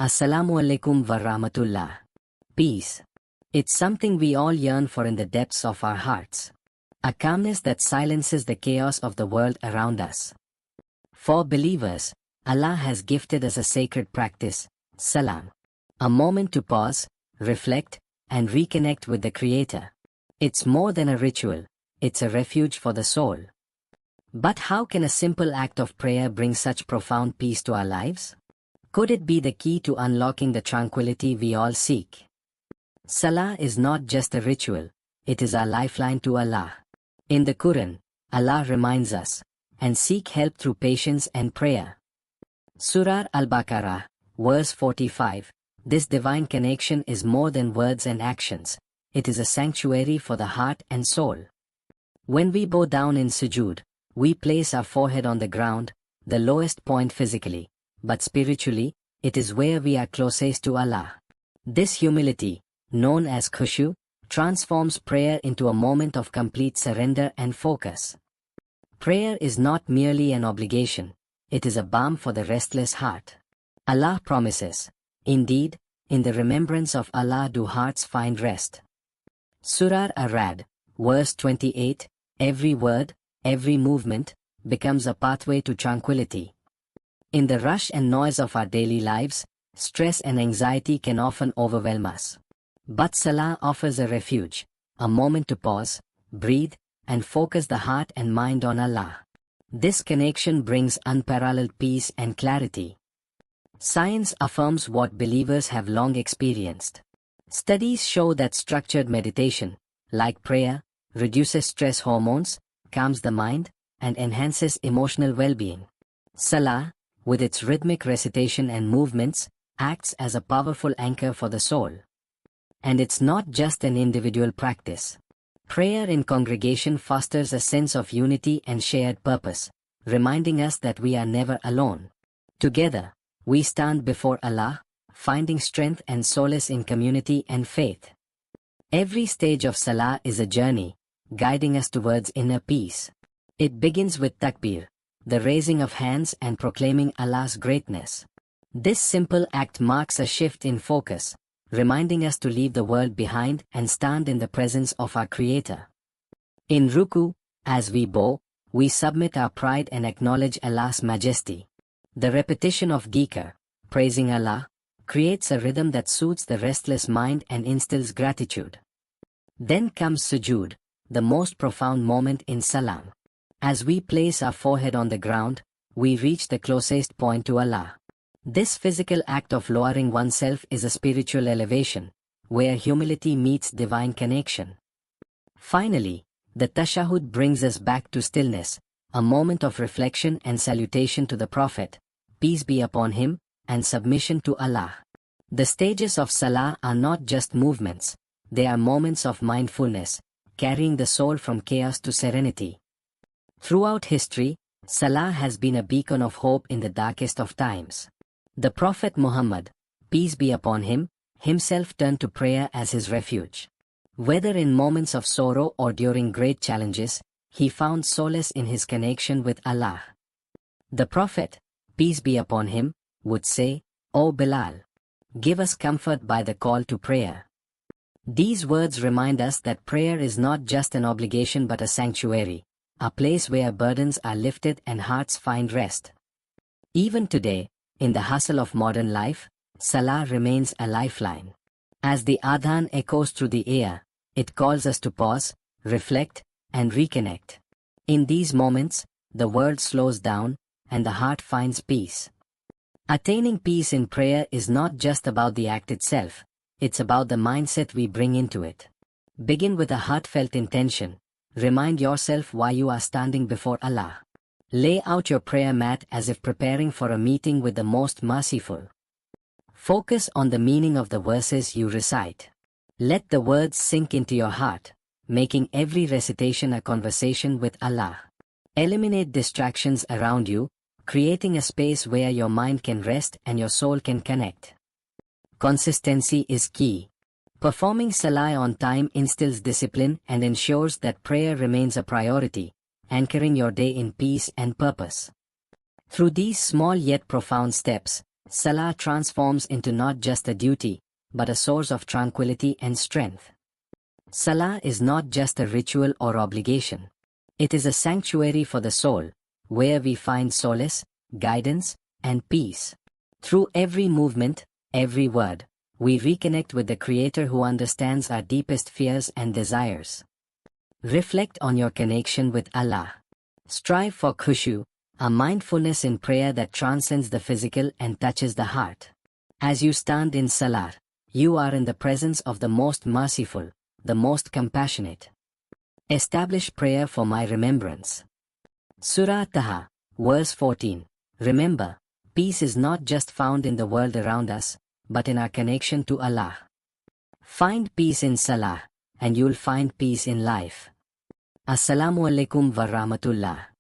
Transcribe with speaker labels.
Speaker 1: Assalamu alaikum wa rahmatullah. Peace. It's something we all yearn for in the depths of our hearts. A calmness that silences the chaos of the world around us. For believers, Allah has gifted us a sacred practice, Salah. A moment to pause, reflect, and reconnect with the Creator. It's more than a ritual, it's a refuge for the soul. But how can a simple act of prayer bring such profound peace to our lives? Could it be the key to unlocking the tranquility we all seek? Salah is not just a ritual, it is our lifeline to Allah. In the Quran, Allah reminds us, and seek help through patience and prayer. Surah Al-Baqarah, verse 45, this divine connection is more than words and actions, it is a sanctuary for the heart and soul. When we bow down in sujood, we place our forehead on the ground, the lowest point physically, but spiritually, it is where we are closest to Allah. This humility, known as khushu, transforms prayer into a moment of complete surrender and focus. Prayer is not merely an obligation, it is a balm for the restless heart. Allah promises, indeed, in the remembrance of Allah do hearts find rest. Surah Ar-Ra'd, verse 28, every word, every movement, becomes a pathway to tranquility. In the rush and noise of our daily lives, stress and anxiety can often overwhelm us. But Salah offers a refuge, a moment to pause, breathe, and focus the heart and mind on Allah. This connection brings unparalleled peace and clarity. Science affirms what believers have long experienced. Studies show that structured meditation, like prayer, reduces stress hormones, calms the mind, and enhances emotional well-being. Salah, with its rhythmic recitation and movements, acts as a powerful anchor for the soul. And it's not just an individual practice. Prayer in congregation fosters a sense of unity and shared purpose, reminding us that we are never alone. Together, we stand before Allah, finding strength and solace in community and faith. Every stage of Salah is a journey, guiding us towards inner peace. It begins with takbir, the raising of hands and proclaiming Allah's greatness. This simple act marks a shift in focus, reminding us to leave the world behind and stand in the presence of our Creator. In ruku, as we bow, we submit our pride and acknowledge Allah's majesty. The repetition of dhikr, praising Allah, creates a rhythm that soothes the restless mind and instills gratitude. Then comes sujood, the most profound moment in Salah. As we place our forehead on the ground, we reach the closest point to Allah. This physical act of lowering oneself is a spiritual elevation, where humility meets divine connection. Finally, the tashahhud brings us back to stillness, a moment of reflection and salutation to the Prophet, peace be upon him, and submission to Allah. The stages of Salah are not just movements, they are moments of mindfulness, carrying the soul from chaos to serenity. Throughout history, Salah has been a beacon of hope in the darkest of times. The Prophet Muhammad, peace be upon him, himself turned to prayer as his refuge. Whether in moments of sorrow or during great challenges, he found solace in his connection with Allah. The Prophet, peace be upon him, would say, "O Bilal, give us comfort by the call to prayer." These words remind us that prayer is not just an obligation but a sanctuary, a place where burdens are lifted and hearts find rest. Even today, in the hustle of modern life, Salah remains a lifeline. As the adhan echoes through the air, it calls us to pause, reflect, and reconnect. In these moments, the world slows down, and the heart finds peace. Attaining peace in prayer is not just about the act itself, it's about the mindset we bring into it. Begin with a heartfelt intention. Remind yourself why you are standing before Allah. Lay out your prayer mat as if preparing for a meeting with the Most Merciful. Focus on the meaning of the verses you recite. Let the words sink into your heart, making every recitation a conversation with Allah. Eliminate distractions around you, creating a space where your mind can rest and your soul can connect. Consistency is key. Performing Salah on time instills discipline and ensures that prayer remains a priority, anchoring your day in peace and purpose. Through these small yet profound steps, Salah transforms into not just a duty, but a source of tranquility and strength. Salah is not just a ritual or obligation. It is a sanctuary for the soul, where we find solace, guidance, and peace. Through every movement, every word, we reconnect with the Creator who understands our deepest fears and desires. Reflect on your connection with Allah. Strive for khushu, a mindfulness in prayer that transcends the physical and touches the heart. As you stand in Salah, you are in the presence of the most merciful, the most compassionate. Establish prayer for my remembrance. Surah Taha, verse 14. Remember, peace is not just found in the world around us, but in our connection to Allah. Find peace in Salah, and you'll find peace in life. Assalamu alaikum wa rahmatullah.